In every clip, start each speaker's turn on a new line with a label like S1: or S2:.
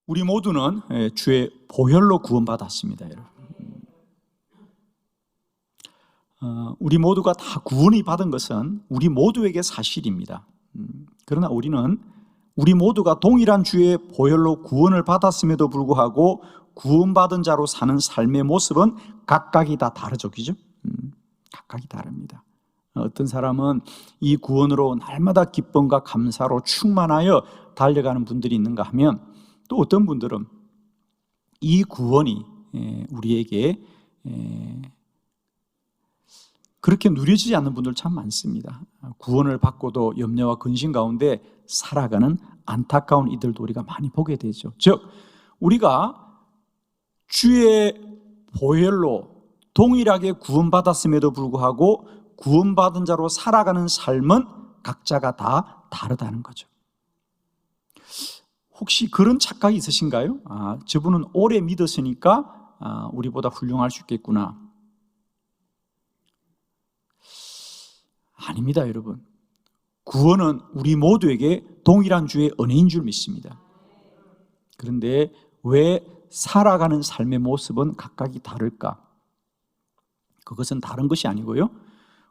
S1: 우리 모두는 주의 보혈로 구원받았습니다, 여러분. 우리 모두가 다 구원이 받은 것은 우리 모두에게 사실입니다. 그러나 우리 모두가 동일한 주의 보혈로 구원을 받았음에도 불구하고 구원받은 자로 사는 삶의 모습은 각각이 다 다르죠, 그죠? 각각이 다릅니다. 어떤 사람은 이 구원으로 날마다 기쁨과 감사로 충만하여 달려가는 분들이 있는가 하면, 또 어떤 분들은 이 구원이 우리에게 그렇게 누려지지 않는 분들 참 많습니다. 구원을 받고도 염려와 근심 가운데 살아가는 안타까운 이들도 우리가 많이 보게 되죠. 즉, 우리가 주의 보혈로 동일하게 구원받았음에도 불구하고 구원받은 자로 살아가는 삶은 각자가 다 다르다는 거죠. 혹시 그런 착각이 있으신가요? 저분은 오래 믿었으니까 우리보다 훌륭할 수 있겠구나. 아닙니다, 여러분. 구원은 우리 모두에게 동일한 주의 은혜인 줄 믿습니다. 그런데 왜 살아가는 삶의 모습은 각각이 다를까? 그것은 다른 것이 아니고요,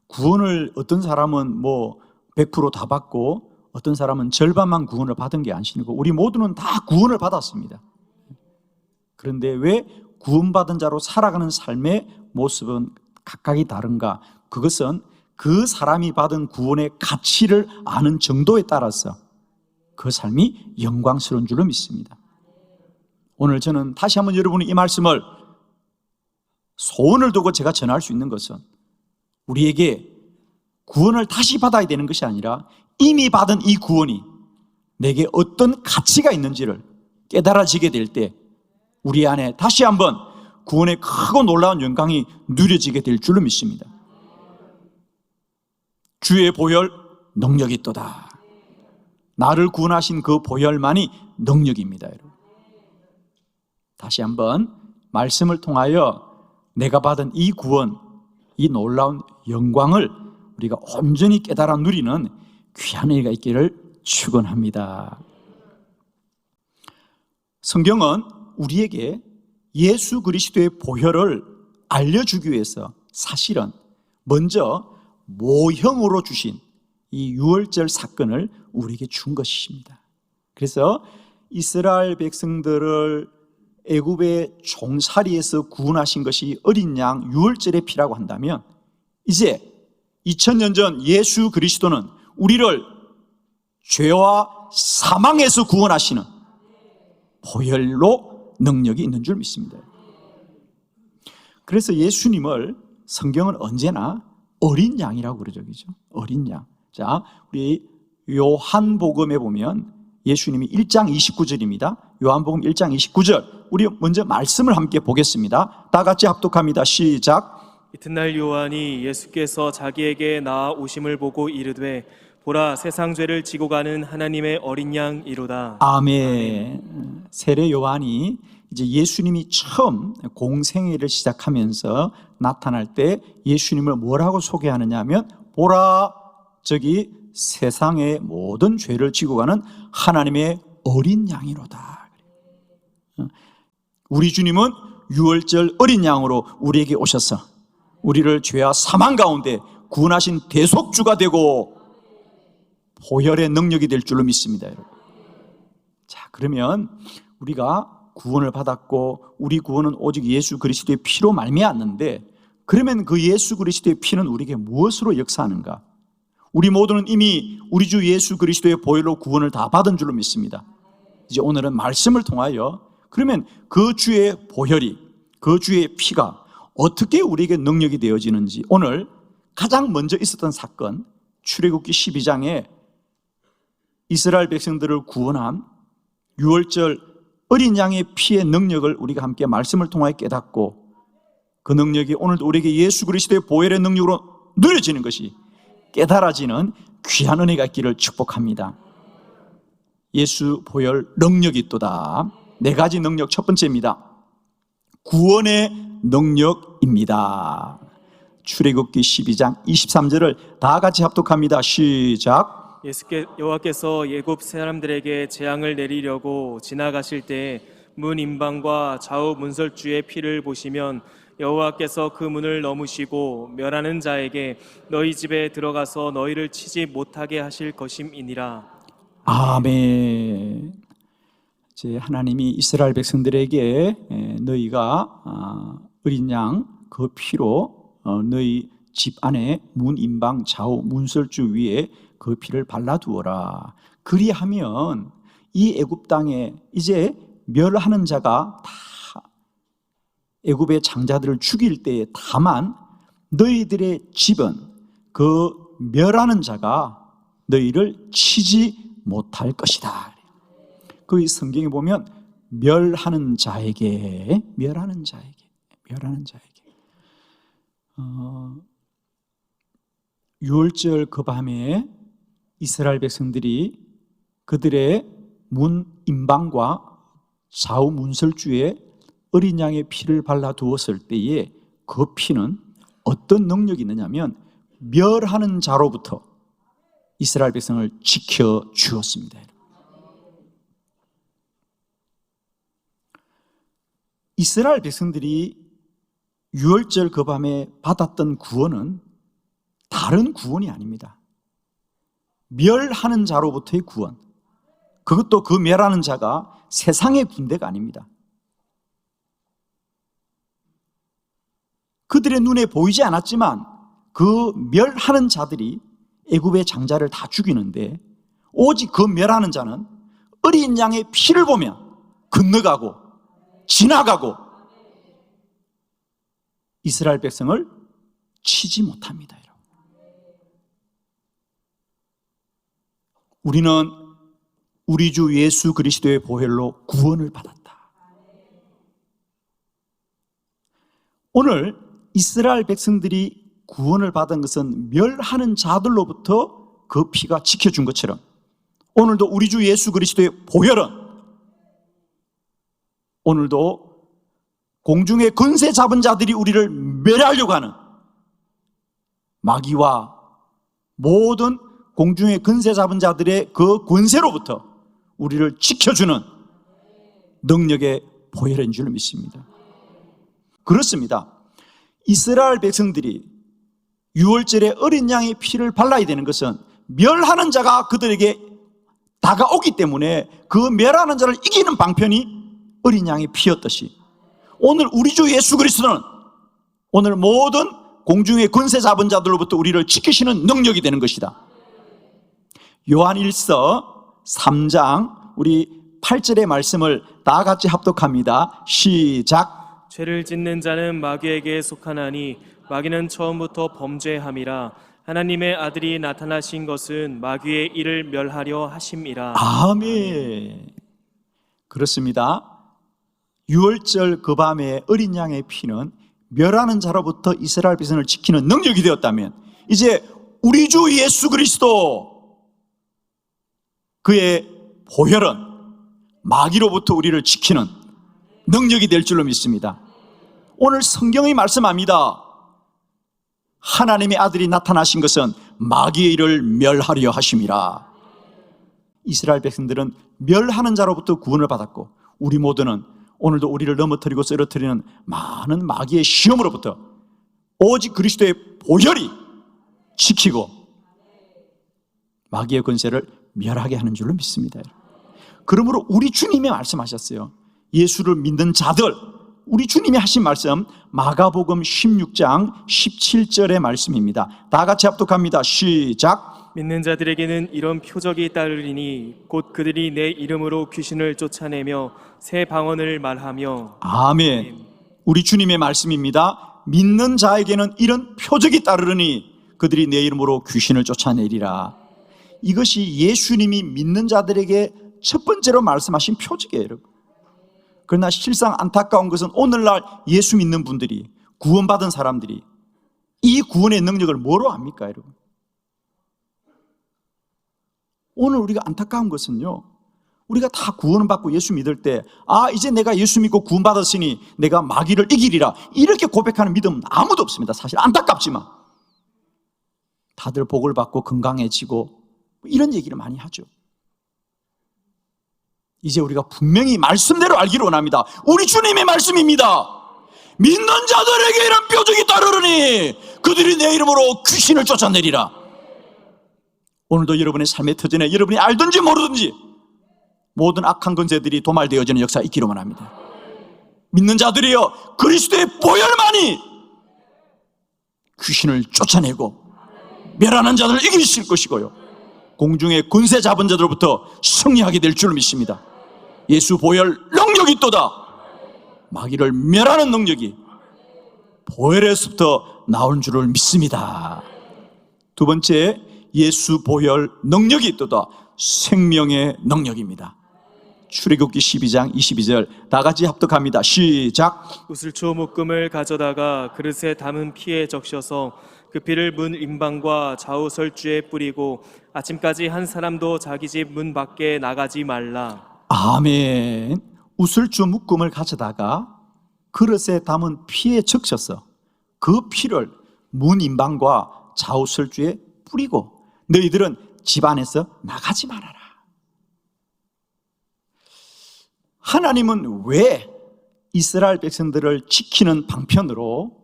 S1: 구원을 어떤 사람은 100% 다 받고 어떤 사람은 절반만 구원을 받은 게 아니고 우리 모두는 다 구원을 받았습니다. 그런데 왜 구원받은 자로 살아가는 삶의 모습은 각각이 다른가? 그것은 그 사람이 받은 구원의 가치를 아는 정도에 따라서 그 삶이 영광스러운 줄로 믿습니다. 오늘 저는 다시 한번 여러분이 이 말씀을 소원을 두고 제가 전할 수 있는 것은, 우리에게 구원을 다시 받아야 되는 것이 아니라 이미 받은 이 구원이 내게 어떤 가치가 있는지를 깨달아지게 될 때 우리 안에 다시 한번 구원의 크고 놀라운 영광이 누려지게 될 줄로 믿습니다. 주의 보혈 능력이 있도다. 나를 구원하신 그 보혈만이 능력입니다, 여러분. 다시 한번 말씀을 통하여 내가 받은 이 구원, 이 놀라운 영광을 우리가 온전히 깨달아 누리는 귀한 은혜가 있기를 축원합니다. 성경은 우리에게 예수 그리스도의 보혈을 알려주기 위해서 사실은 먼저 모형으로 주신 이 유월절 사건을 우리에게 준 것입니다. 그래서 이스라엘 백성들을 애굽의 종살이에서 구원하신 것이 어린 양 유월절의 피라고 한다면, 이제 2000년 전 예수 그리스도는 우리를 죄와 사망에서 구원하시는 보혈로 능력이 있는 줄 믿습니다. 그래서 예수님을 성경은 언제나 어린 양이라고 그러죠, 그죠? 어린 양. 자, 우리 요한복음에 보면 예수님이 1장 29절입니다. 요한복음 1장 29절. 우리 먼저 말씀을 함께 보겠습니다. 다 같이 합독합니다. 시작.
S2: 이튿날 요한이 예수께서 자기에게 나아오심을 보고 이르되, 보라, 세상 죄를 지고 가는 하나님의 어린 양이로다.
S1: 아멘. 세례 요한이 이제 예수님이 처음 공생애를 시작하면서 나타날 때 예수님을 뭐라고 소개하느냐 하면, 보라, 저기 세상의 모든 죄를 지고 가는 하나님의 어린 양이로다. 우리 주님은 유월절 어린 양으로 우리에게 오셔서 우리를 죄와 사망 가운데 구원하신 대속주가 되고 보혈의 능력이 될 줄로 믿습니다, 여러분. 자, 그러면 우리가 구원을 받았고 우리 구원은 오직 예수 그리스도의 피로 말미암는데, 그러면 그 예수 그리스도의 피는 우리에게 무엇으로 역사하는가? 우리 모두는 이미 우리 주 예수 그리스도의 보혈로 구원을 다 받은 줄로 믿습니다. 이제 오늘은 말씀을 통하여 그러면 그 주의 보혈이, 그 주의 피가 어떻게 우리에게 능력이 되어지는지, 오늘 가장 먼저 있었던 사건, 출애굽기 12장에 이스라엘 백성들을 구원한 유월절 어린 양의 피의 능력을 우리가 함께 말씀을 통하여 깨닫고, 그 능력이 오늘도 우리에게 예수 그리스도의 보혈의 능력으로 누려지는 것이 깨달아지는 귀한 은혜가 있기를 축복합니다. 예수 보혈 능력이 있도다. 4가지 능력. 첫 번째입니다. 구원의 능력입니다. 출애굽기 12장 23절을 다 같이 합독합니다. 시작.
S2: 여호와께서 예굽 사람들에게 재앙을 내리려고 지나가실 때 문 임방과 좌우 문설주의 피를 보시면 여호와께서 그 문을 넘으시고 멸하는 자에게 너희 집에 들어가서 너희를 치지 못하게 하실 것임이니라.
S1: 아멘. 이제 하나님이 이스라엘 백성들에게 너희가 어린 양 그 피로 너희 집 안에 문 임방 좌우 문설주 위에 그 피를 발라두어라. 그리하면 이 애굽 땅에 이제 멸하는 자가 다 애굽의 장자들을 죽일 때에 다만 너희들의 집은 그 멸하는 자가 너희를 치지 못할 것이다. 그 성경에 보면 멸하는 자에게 유월절 그 밤에 이스라엘 백성들이 그들의 문 임방과 좌우 문설주에 어린 양의 피를 발라두었을 때에 그 피는 어떤 능력이 있느냐면 멸하는 자로부터 이스라엘 백성을 지켜주었습니다. 이스라엘 백성들이 유월절 그 밤에 받았던 구원은 다른 구원이 아닙니다. 멸하는 자로부터의 구원. 그것도 그 멸하는 자가 세상의 군대가 아닙니다. 그들의 눈에 보이지 않았지만 그 멸하는 자들이 애굽의 장자를 다 죽이는데 오직 그 멸하는 자는 어린 양의 피를 보면 건너가고 지나가고 이스라엘 백성을 치지 못합니다. 우리는 우리 주 예수 그리스도의 보혈로 구원을 받았다. 오늘 이스라엘 백성들이 구원을 받은 것은 멸하는 자들로부터 그 피가 지켜준 것처럼 오늘도 우리 주 예수 그리스도의 보혈은 오늘도 공중의 권세 잡은 자들이 우리를 멸하려고 하는 마귀와 모든 공중의 권세 잡은 자들의 그 권세로부터 우리를 지켜주는 능력의 보혈인 줄 믿습니다. 그렇습니다. 이스라엘 백성들이 유월절에 어린 양의 피를 발라야 되는 것은 멸하는 자가 그들에게 다가오기 때문에 그 멸하는 자를 이기는 방편이 어린 양의 피였듯이 오늘 우리 주 예수 그리스도는 오늘 모든 공중의 권세 잡은 자들로부터 우리를 지키시는 능력이 되는 것이다. 요한 1서 3장 우리 8절의 말씀을 다 같이 합독합니다. 시작.
S2: 죄를 짓는 자는 마귀에게 속하나니 마귀는 처음부터 범죄함이라. 하나님의 아들이 나타나신 것은 마귀의 일을 멸하려 하심이라.
S1: 아멘. 그렇습니다. 유월절 그 밤에 어린 양의 피는 멸하는 자로부터 이스라엘 백성을 지키는 능력이 되었다면 이제 우리 주 예수 그리스도 그의 보혈은 마귀로부터 우리를 지키는 능력이 될 줄로 믿습니다. 오늘 성경이 말씀합니다. 하나님의 아들이 나타나신 것은 마귀의 일을 멸하려 하심이라. 이스라엘 백성들은 멸하는 자로부터 구원을 받았고 우리 모두는 오늘도 우리를 넘어뜨리고 쓰러뜨리는 많은 마귀의 시험으로부터 오직 그리스도의 보혈이 지키고 마귀의 권세를 멸하게 하는 줄로 믿습니다. 그러므로 우리 주님이 말씀하셨어요. 예수를 믿는 자들, 우리 주님이 하신 말씀 마가복음 16장 17절의 말씀입니다. 다 같이 합독합니다. 시작.
S2: 믿는 자들에게는 이런 표적이 따르리니 곧 그들이 내 이름으로 귀신을 쫓아내며 새 방언을 말하며.
S1: 아멘. 우리 주님의 말씀입니다. 믿는 자에게는 이런 표적이 따르니 그들이 내 이름으로 귀신을 쫓아내리라. 이것이 예수님이 믿는 자들에게 첫 번째로 말씀하신 표적이에요, 여러분. 그러나 실상 안타까운 것은 오늘날 예수 믿는 분들이, 구원받은 사람들이 이 구원의 능력을 뭐로 압니까, 여러분? 오늘 우리가 안타까운 것은요, 우리가 다 구원을 받고 예수 믿을 때 이제 내가 예수 믿고 구원받았으니 내가 마귀를 이기리라 이렇게 고백하는 믿음은 아무도 없습니다. 사실 안타깝지만 다들 복을 받고 건강해지고 이런 얘기를 많이 하죠. 이제 우리가 분명히 말씀대로 알기를 원합니다. 우리 주님의 말씀입니다. 믿는 자들에게 이런 표적이 따르르니 그들이 내 이름으로 귀신을 쫓아내리라. 오늘도 여러분의 삶의 터전에 여러분이 알든지 모르든지 모든 악한 권세들이 도말되어지는 역사 있기로만 합니다. 믿는 자들이여 그리스도의 보혈만이 귀신을 쫓아내고 멸하는 자들을 이기실 것이고요, 공중의 권세 잡은 자들로부터 승리하게 될 줄 믿습니다. 예수 보혈 능력이 있도다. 마귀를 멸하는 능력이 보혈에서부터 나온 줄을 믿습니다. 두 번째, 예수 보혈 능력이 있도다. 생명의 능력입니다. 출애굽기 12장 22절 다 같이 합독합니다. 시작.
S2: 우슬초 묶음을 가져다가 그릇에 담은 피에 적셔서 그 피를 문 임방과 좌우 설주에 뿌리고 아침까지 한 사람도 자기 집 문 밖에 나가지 말라.
S1: 아멘. 우슬주 묶음을 가져다가 그릇에 담은 피에 적셔서 그 피를 문 임방과 좌우 설주에 뿌리고 너희들은 집 안에서 나가지 말아라. 하나님은 왜 이스라엘 백성들을 지키는 방편으로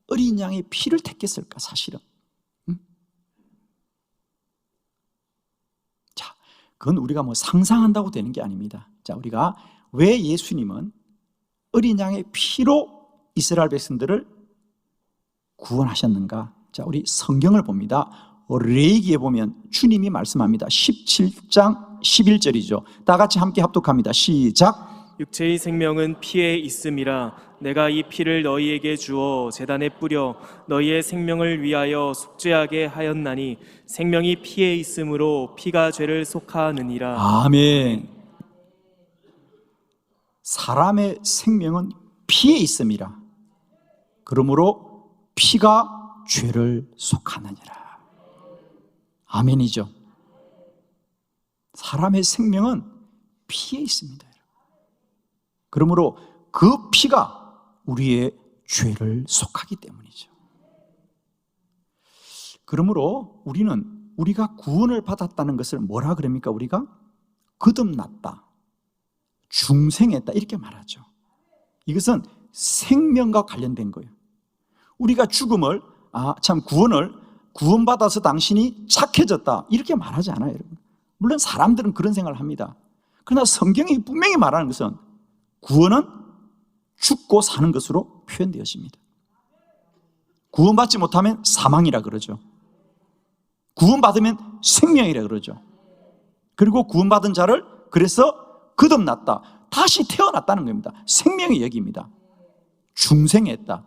S1: 어린 양의 피를 택했을까? 사실은 자, 그건 우리가 뭐 상상한다고 되는 게 아닙니다. 자, 우리가 왜 예수님은 어린 양의 피로 이스라엘 백성들을 구원하셨는가? 자, 우리 성경을 봅니다. 레위기에 보면 주님이 말씀합니다. 17장 11절이죠. 다 같이 함께 합독합니다. 시작.
S2: 육체의 생명은 피에 있음이라. 내가 이 피를 너희에게 주어 제단에 뿌려 너희의 생명을 위하여 속죄하게 하였나니 생명이 피에 있으므로 피가 죄를 속하느니라.
S1: 아멘. 사람의 생명은 피에 있음이라. 그러므로 피가 죄를 속하느니라. 아멘이죠. 사람의 생명은 피에 있습니다. 그러므로 그 피가 우리의 죄를 속하기 때문이죠. 그러므로 우리가 구원을 받았다는 것을 뭐라 그럽니까? 우리가 거듭났다, 중생했다 이렇게 말하죠. 이것은 생명과 관련된 거예요. 우리가 죽음을 구원받아서 당신이 착해졌다 이렇게 말하지 않아요, 여러분. 물론 사람들은 그런 생각을 합니다. 그러나 성경이 분명히 말하는 것은 구원은 죽고 사는 것으로 표현되어집니다. 구원받지 못하면 사망이라 그러죠. 구원받으면 생명이라 그러죠. 그리고 구원받은 자를 그래서 거듭났다, 다시 태어났다는 겁니다. 생명의 얘기입니다. 중생했다.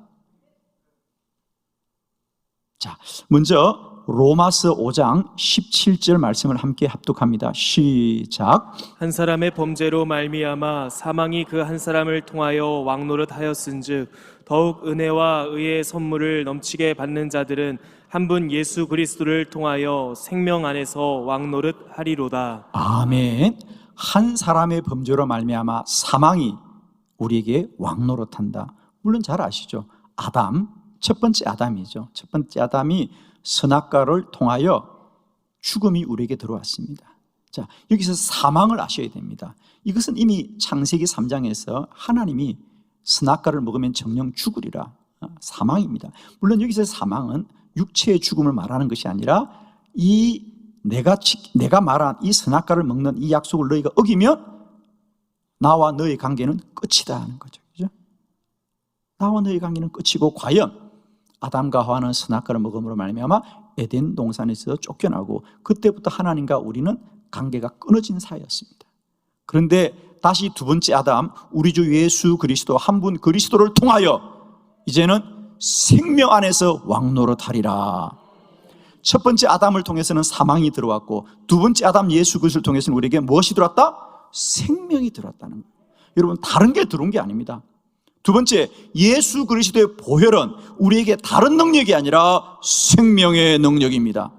S1: 자, 먼저 로마서 5장 17절 말씀을 함께 합독합니다. 시작.
S2: 한 사람의 범죄로 말미암아 사망이 그 한 사람을 통하여 왕노릇하였은즉 더욱 은혜와 의의 선물을 넘치게 받는 자들은 한 분 예수 그리스도를 통하여 생명 안에서 왕노릇하리로다.
S1: 아멘. 한 사람의 범죄로 말미암아 사망이 우리에게 왕노릇한다. 물론 잘 아시죠. 첫 번째 아담이죠. 첫 번째 아담이 선악과를 통하여 죽음이 우리에게 들어왔습니다. 자, 여기서 사망을 아셔야 됩니다. 이것은 이미 창세기 3장에서 하나님이 선악과를 먹으면 정령 죽으리라, 사망입니다. 물론 여기서 사망은 육체의 죽음을 말하는 것이 아니라 내가 말한 이 선악과를 먹는 이 약속을 너희가 어기면 나와 너의 관계는 끝이다 하는 거죠. 그죠? 나와 너의 관계는 끝이고, 과연 아담과 하와는 선악과를 먹음으로 말미암아 에덴 동산에서 쫓겨나고 그때부터 하나님과 우리는 관계가 끊어진 사이였습니다. 그런데 다시 두 번째 아담, 우리 주 예수 그리스도 한 분 그리스도를 통하여 이제는 생명 안에서 왕노릇하리라. 첫 번째 아담을 통해서는 사망이 들어왔고, 두 번째 아담 예수 그리스도를 통해서는 우리에게 무엇이 들어왔다? 생명이 들어왔다는 거예요. 여러분, 다른 게 들어온 게 아닙니다. 두 번째, 예수 그리스도의 보혈은 우리에게 다른 능력이 아니라 생명의 능력입니다.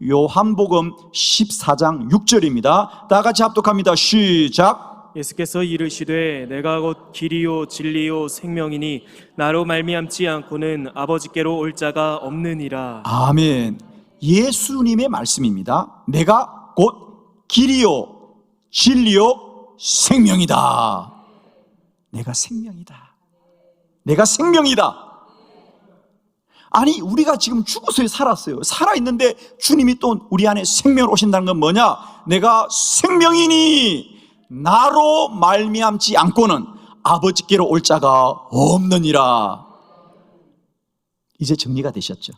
S1: 요한복음 14장 6절입니다. 다 같이 합독합니다. 시작.
S2: 예수께서 이르시되 내가 곧 길이요 진리요 생명이니 나로 말미암지 않고는 아버지께로 올 자가 없느니라.
S1: 아멘. 예수님의 말씀입니다. 내가 곧 길이요 진리요 생명이다. 내가 생명이다. 내가 생명이다. 아니, 우리가 지금 죽어서 살았어요. 살아있는데 주님이 또 우리 안에 생명을 오신다는 건 뭐냐? 내가 생명이니 나로 말미암지 않고는 아버지께로 올 자가 없느니라. 이제 정리가 되셨죠?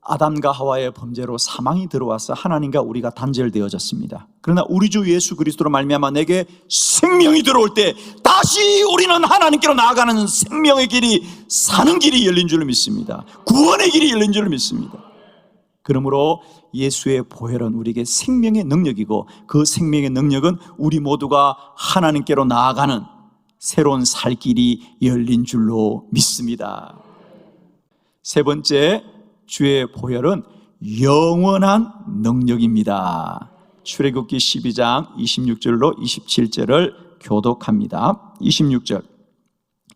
S1: 아담과 하와의 범죄로 사망이 들어와서 하나님과 우리가 단절되어졌습니다. 그러나 우리 주 예수 그리스도로 말미암아 내게 생명이 들어올 때 다시 우리는 하나님께로 나아가는 생명의 길이, 사는 길이 열린 줄로 믿습니다. 구원의 길이 열린 줄로 믿습니다. 그러므로 예수의 보혈은 우리에게 생명의 능력이고, 그 생명의 능력은 우리 모두가 하나님께로 나아가는 새로운 살 길이 열린 줄로 믿습니다. 세 번째, 주의 보혈은 영원한 능력입니다. 출애굽기 12장 26절로 27절을 교독합니다. 26절,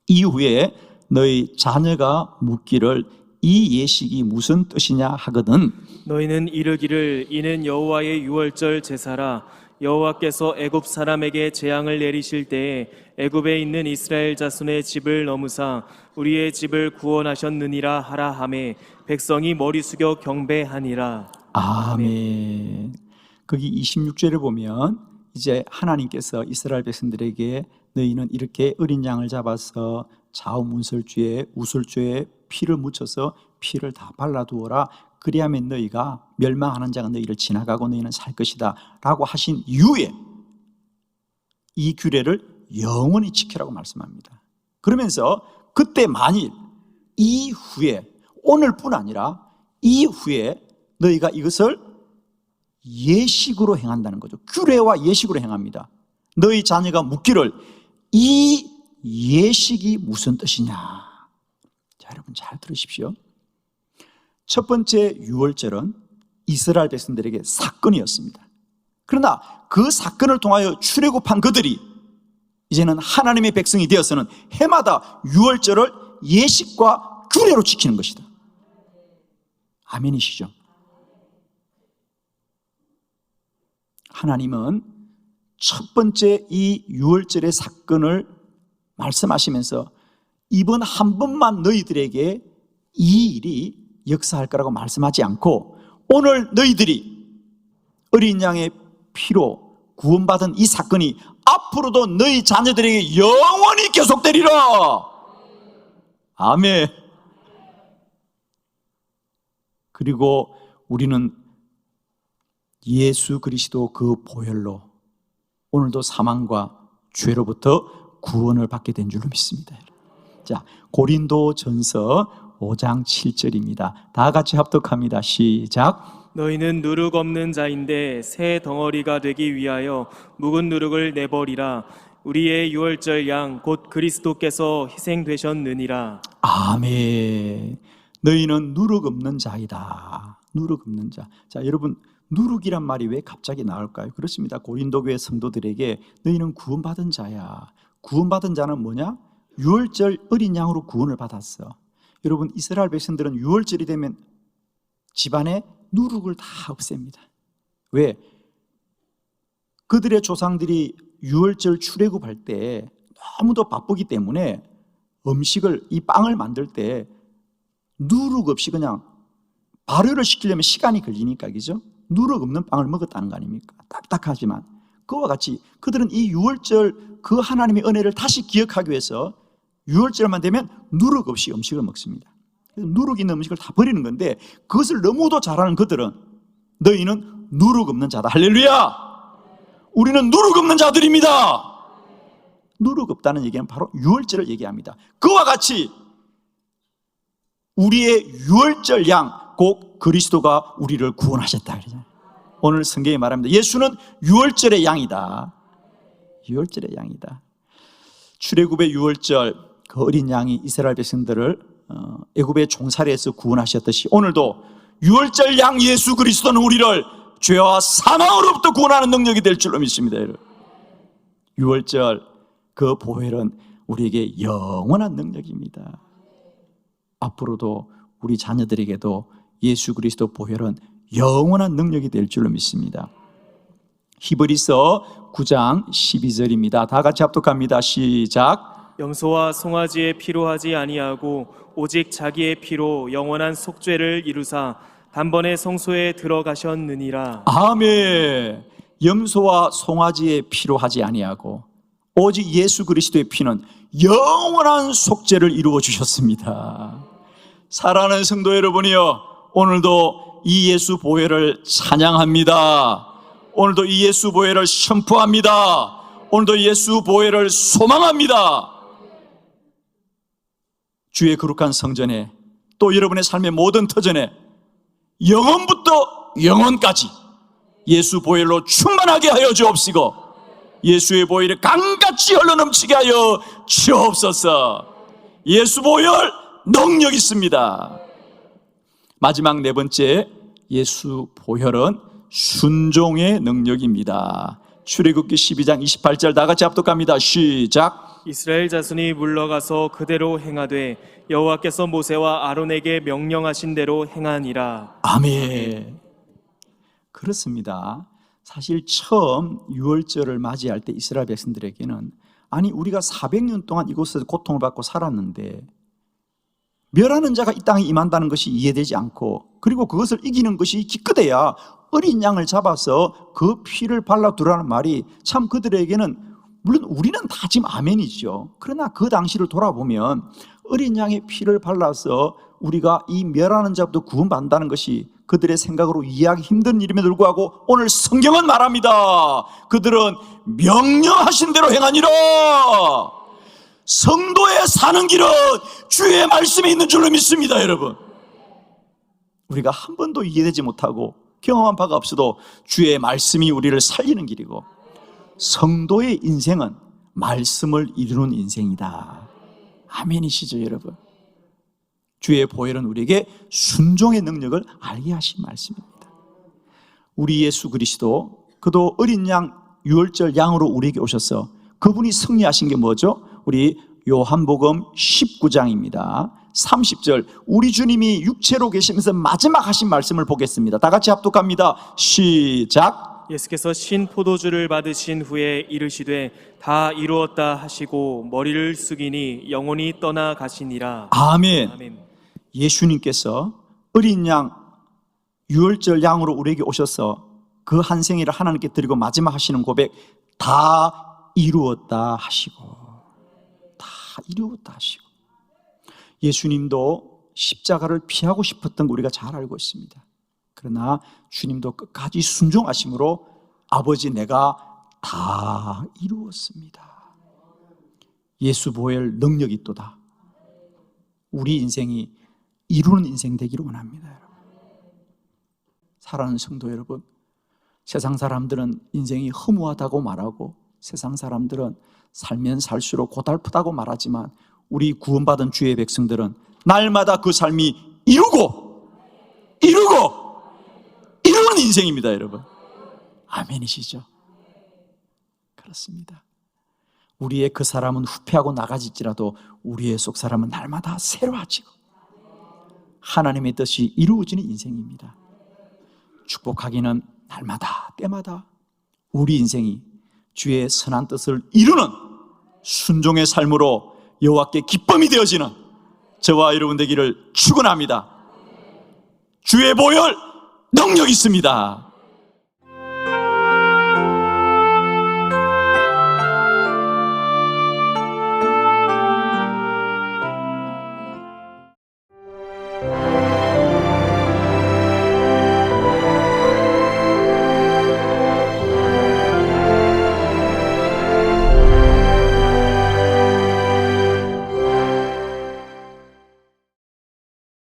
S1: 이후에 너희 자녀가 묻기를 이 예식이 무슨 뜻이냐 하거든
S2: 너희는 이르기를 이는 여호와의 유월절 제사라. 여호와께서 애굽 사람에게 재앙을 내리실 때에 애굽에 있는 이스라엘 자손의 집을 넘으사 우리의 집을 구원하셨느니라 하라 하매 백성이 머리 숙여 경배하니라.
S1: 아멘. 거기 26절에 보면 이제 하나님께서 이스라엘 백성들에게 너희는 이렇게 어린 양을 잡아서 좌우 문설주에 우슬주에 피를 묻혀서 피를 다 발라두어라. 그리하면 너희가 멸망하는 자가 너희를 지나가고 너희는 살 것이다 라고 하신 이후에 이 규례를 영원히 지키라고 말씀합니다. 그러면서 그때 만일 이후에, 오늘뿐 아니라 이후에 너희가 이것을 예식으로 행한다는 거죠. 규례와 예식으로 행합니다. 너희 자녀가 묻기를 이 예식이 무슨 뜻이냐. 자, 여러분 잘 들으십시오. 첫 번째 유월절은 이스라엘 백성들에게 사건이었습니다. 그러나 그 사건을 통하여 출애굽한 그들이 이제는 하나님의 백성이 되어서는 해마다 유월절을 예식과 규례로 지키는 것이다. 아멘이시죠? 하나님은 첫 번째 이 유월절의 사건을 말씀하시면서 이번 한 번만 너희들에게 이 일이 역사할 거라고 말씀하지 않고, 오늘 너희들이 어린 양의 피로 구원받은 이 사건이 앞으로도 너희 자녀들에게 영원히 계속되리라. 아멘. 그리고 우리는 예수 그리스도 그 보혈로 오늘도 사망과 죄로부터 구원을 받게 된 줄로 믿습니다. 자, 고린도전서 5장 7절입니다. 다 같이 합독합니다. 시작.
S2: 너희는 누룩 없는 자인데 새 덩어리가 되기 위하여 묵은 누룩을 내버리라. 우리의 유월절 양 곧 그리스도께서 희생되셨느니라.
S1: 아멘. 너희는 누룩 없는 자이다. 누룩 없는 자. 자, 여러분, 누룩이란 말이 왜 갑자기 나올까요? 그렇습니다. 고린도 교회 성도들에게 너희는 구원받은 자야. 구원받은 자는 뭐냐? 유월절 어린 양으로 구원을 받았어. 여러분, 이스라엘 백성들은 유월절이 되면 집안에 누룩을 다 없앱니다. 왜? 그들의 조상들이 유월절 출애굽할 때 너무도 바쁘기 때문에 음식을, 이 빵을 만들 때 누룩 없이 그냥 발효를 시키려면 시간이 걸리니까, 그죠? 누룩 없는 빵을 먹었다는 거 아닙니까? 딱딱하지만 그와 같이 그들은 이 유월절 그 하나님의 은혜를 다시 기억하기 위해서 유월절만 되면 누룩 없이 음식을 먹습니다. 누룩 있는 음식을 다 버리는 건데, 그것을 너무도 잘하는 그들은 너희는 누룩 없는 자다. 할렐루야. 우리는 누룩 없는 자들입니다. 누룩 없다는 얘기는 바로 유월절을 얘기합니다. 그와 같이 우리의 유월절 양 곧 그리스도가 우리를 구원하셨다. 오늘 성경이 말합니다. 예수는 유월절의 양이다. 유월절의 양이다. 출애굽의 유월절, 그 어린 양이 이스라엘 백성들을 애굽의 종살이에서 구원하셨듯이 오늘도 유월절 양 예수 그리스도는 우리를 죄와 사망으로부터 구원하는 능력이 될 줄로 믿습니다. 유월절 그 보혈은 우리에게 영원한 능력입니다. 앞으로도 우리 자녀들에게도 예수 그리스도 보혈은 영원한 능력이 될 줄로 믿습니다. 히브리서 9장 12절입니다. 다 같이 합독합니다. 시작.
S2: 염소와 송아지의 피로 하지 아니하고 오직 자기의 피로 영원한 속죄를 이루사 단번에 성소에 들어가셨느니라.
S1: 아멘. 염소와 송아지의 피로 하지 아니하고 오직 예수 그리스도의 피는 영원한 속죄를 이루어 주셨습니다. 사랑하는 성도 여러분이여, 오늘도 이 예수 보혈을 찬양합니다. 오늘도 이 예수 보혈을 선포합니다. 오늘도 예수 보혈을 소망합니다. 주의 거룩한 성전에, 또 여러분의 삶의 모든 터전에 영원부터 영원까지 예수 보혈로 충만하게 하여 주옵시고 예수의 보혈이 강같이 흘러넘치게 하여 주옵소서. 예수 보혈 능력 있습니다. 마지막 네 번째, 예수 보혈은 순종의 능력입니다. 출애굽기 12장 28절 다 같이 합독합니다. 시작.
S2: 이스라엘 자손이 물러가서 그대로 행하되 여호와께서 모세와 아론에게 명령하신 대로 행하니라.
S1: 아멘. 그렇습니다. 사실 처음 유월절을 맞이할 때 이스라엘 백성들에게는, 아니 우리가 400년 동안 이곳에서 고통을 받고 살았는데 멸하는 자가 이 땅에 임한다는 것이 이해되지 않고, 그리고 그것을 이기는 것이 기껏해야 어린 양을 잡아서 그 피를 발라두라는 말이 참 그들에게는, 물론 우리는 다 지금 아멘이죠. 그러나 그 당시를 돌아보면 어린 양의 피를 발라서 우리가 이 멸하는 자부터 구원받는다는 것이 그들의 생각으로 이해하기 힘든 일임에도 불구하고 오늘 성경은 말합니다. 그들은 명령하신 대로 행하니라. 성도의 사는 길은 주의 말씀에 있는 줄로 믿습니다. 여러분, 우리가 한 번도 이해되지 못하고 경험한 바가 없어도 주의 말씀이 우리를 살리는 길이고, 성도의 인생은 말씀을 이루는 인생이다. 아멘이시죠 여러분? 주의 보혈은 우리에게 순종의 능력을 알게 하신 말씀입니다. 우리 예수 그리스도, 그도 어린 양 유월절 양으로 우리에게 오셔서 그분이 승리하신 게 뭐죠? 우리 요한복음 19장입니다 30절, 우리 주님이 육체로 계시면서 마지막 하신 말씀을 보겠습니다. 다 같이 합독합니다. 시작.
S2: 예수께서 신 포도주를 받으신 후에 이르시되 다 이루었다 하시고 머리를 숙이니 영혼이 떠나 가시니라.
S1: 아멘.
S2: 아멘.
S1: 예수님께서 어린 양 유월절 양으로 우리에게 오셔서 그 한 생일을 하나님께 드리고 마지막 하시는 고백, 다 이루었다 하시고, 다 이루었다 하시고. 예수님도 십자가를 피하고 싶었던 거 우리가 잘 알고 있습니다. 그러나 주님도 끝까지 순종하심으로 아버지 내가 다 이루었습니다. 예수 보혈 능력이 있도다. 우리 인생이 이루는 인생 되기를 원합니다. 여러분. 사랑하는 성도 여러분, 세상 사람들은 인생이 허무하다고 말하고, 세상 사람들은 살면 살수록 고달프다고 말하지만, 우리 구원받은 주의 백성들은 날마다 그 삶이 이루는 인생입니다. 여러분, 아멘이시죠? 그렇습니다. 우리의 그 사람은 후패하고 나가질지라도 우리의 속 사람은 날마다 새로워지고 하나님의 뜻이 이루어지는 인생입니다. 축복하기는 날마다 때마다 우리 인생이 주의 선한 뜻을 이루는 순종의 삶으로 여호와께 기쁨이 되어지는 저와 여러분 되기를 축원합니다. 주의 보혈 능력 있습니다.